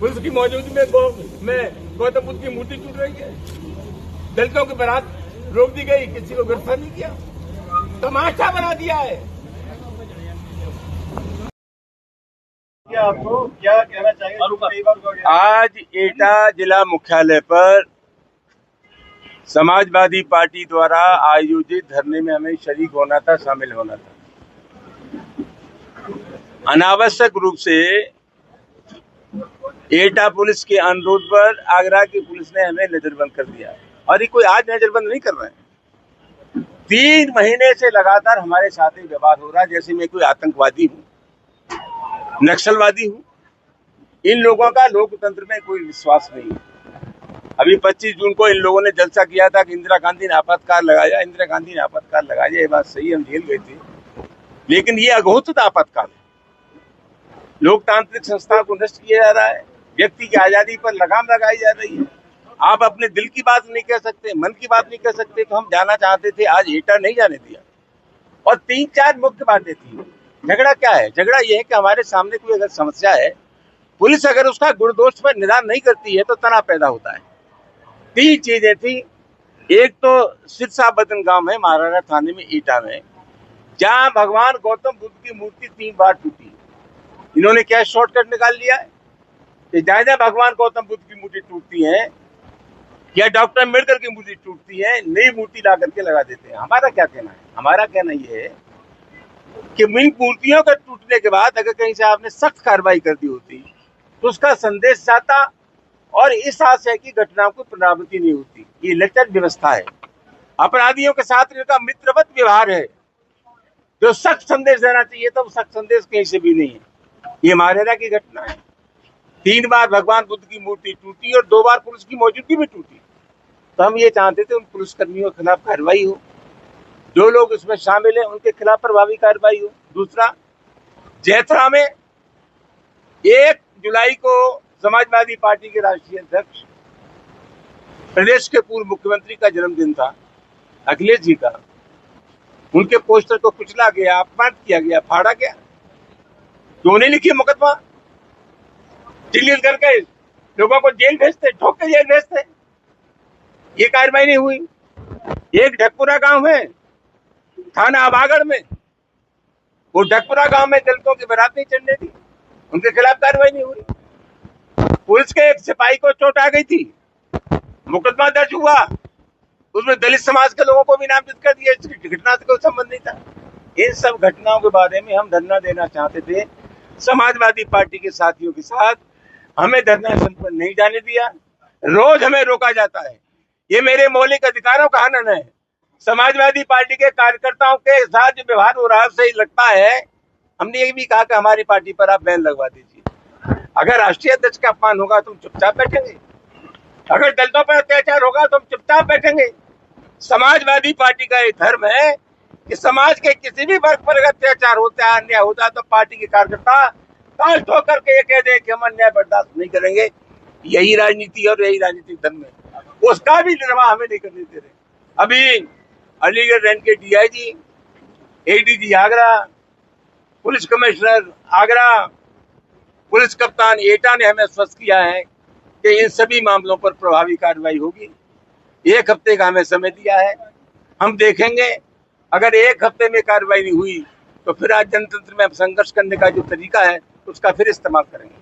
Police की मौजूदगी में गौतम बुद्ध की मूर्ति टूट रही है। दलितों की बारात रोक दी गई, किसी को गिरफ्तार नहीं किया, तमाशा बना दिया है। आपको क्या कहना चाहिए? आज एटा जिला मुख्यालय पर समाजवादी पार्टी द्वारा आयोजित धरने में हमें शरीक होना था, शामिल होना था। अनावश्यक रूप से एटा पुलिस के अनुरोध पर आगरा की पुलिस ने हमें नजरबंद कर दिया। और ये कोई आज नजरबंद नहीं कर रहे हैं, 3 महीने से लगातार हमारे साथ ही व्यवहार हो रहा है जैसे मैं कोई आतंकवादी हूं, नक्सलवादी हूं। इन लोगों का लोकतंत्र में कोई विश्वास नहीं है। अभी 25 जून को इन लोगों ने जलसा किया था कि इंदिरा गांधी ने आपातकाल लगाया, इंदिरा गांधी ने आपातकाल लगाया। ये बात सही, हम जेल गए थे, लेकिन ये अघोषित आपातकाल है। लोकतांत्रिक संस्था को नष्ट किया जा रहा है, व्यक्ति की आजादी पर लगाम लगाई जा रही है। आप अपने दिल की बात नहीं कह सकते, मन की बात नहीं कह सकते। तो हम जाना चाहते थे, आज एटा नहीं जाने दिया। और 3-4 मुख्य बातें थी। झगड़ा क्या है? झगड़ा यह है कि हमारे सामने कोई अगर समस्या है, पुलिस अगर उसका गुण दोष पर निदान नहीं करती है तो तनाव पैदा होता है। 3 चीजें थी। एक तो सिरसा बदन गांव में महाराणा थाने में एटा में, जहां भगवान गौतम बुद्ध की मूर्ति 3 बार टूटी। इन्होंने क्या शॉर्टकट निकाल लिया है कि जहां भगवान गौतम बुद्ध की मूर्ति टूटती है या डॉक्टर अम्बेडकर की मूर्ति टूटती है, नई मूर्ति ला करके लगा देते हैं। हमारा क्या कहना है? हमारा कहना यह है कि इन मूर्तियों के टूटने के बाद अगर कहीं से आपने सख्त कार्रवाई कर दी होती तो उसका संदेश जाता और इस आशय की घटनाओं की पुनरावृत्ति नहीं होती। ये लेटर व्यवस्था है, अपराधियों के साथ इनका मित्रवत व्यवहार है। जो सख्त संदेश देना चाहिए तो सख्त संदेश कहीं से भी नहीं है। ये महाराणा की घटना है। 3 बार भगवान बुद्ध की मूर्ति टूटी और 2 बार पुलिस की मौजूदगी में टूटी। तो हम ये चाहते थे उन पुलिसकर्मियों के खिलाफ कार्रवाई हो, जो लोग इसमें शामिल हैं उनके खिलाफ प्रभावी कार्रवाई हो। दूसरा, जैथरा में 1 जुलाई को समाजवादी पार्टी के राष्ट्रीय अध्यक्ष, प्रदेश के पूर्व मुख्यमंत्री का जन्मदिन था, अखिलेश जी का। उनके पोस्टर को कुचला गया, अपमान किया गया, फाड़ा गया। क्यों नहीं लिखी मुकदमा? दिल्ली करके लोगों को जेल भेजते, ठोक के जेल भेजते। ये कार्रवाई नहीं हुई। एक ढकपुरा गांव है, थाना आबागढ़ में, वो ढकपुरा गांव में दलितों की बारात नहीं चढ़ने दी, उनके खिलाफ कार्रवाई नहीं हुई। पुलिस के एक सिपाही को चोट आ गई थी, मुकदमा दर्ज हुआ, उसमें दलित समाज के लोगों को भी नामजद कर दिया। इस घटना से कोई संबंध नहीं था। इन सब घटनाओं के बारे में हम धरना देना चाहते थे समाजवादी पार्टी के साथियों के साथ। हमें धरना स्थल पर नहीं जाने दिया, रोज हमें रोका जाता है। ये मेरे मौलिक अधिकारों का हनन है। समाजवादी पार्टी के कार्यकर्ताओं के साथ जो व्यवहार हो रहा है सही लगता है। हमने ये भी कहा कि हमारी पार्टी पर आप बैन लगवा दीजिए। अगर राष्ट्रीय अध्यक्ष का अपमान होगा तो हम चुपचाप बैठेंगे, अगर दलितों पर अत्याचार होगा तो हम चुपचाप बैठेंगे। समाजवादी पार्टी का ये धर्म है कि समाज के किसी भी वर्ग पर अत्याचार होता है, अन्याय होता है, तो पार्टी के कार्यकर्ता ताल ठोक करके ये कह दे कि हम अन्याय बर्दाश्त नहीं करेंगे। यही राजनीति और यही राजनीतिक धर्म है। उसका भी निर्वाह हमें नहीं करने दे रहे। अभी अलीगढ़ रेंज के DIG, ADG Agra, police commissioner Agra, police कप्तान एटा ने हमें आश्वस्त किया है कि इन सभी मामलों पर प्रभावी कार्रवाई होगी। 1 हफ्ते का हमें समय दिया है, हम देखेंगे। अगर 1 हफ्ते में कार्रवाई नहीं हुई तो फिर आज जनतंत्र में संघर्ष करने का जो तरीका है उसका फिर इस्तेमाल करेंगे।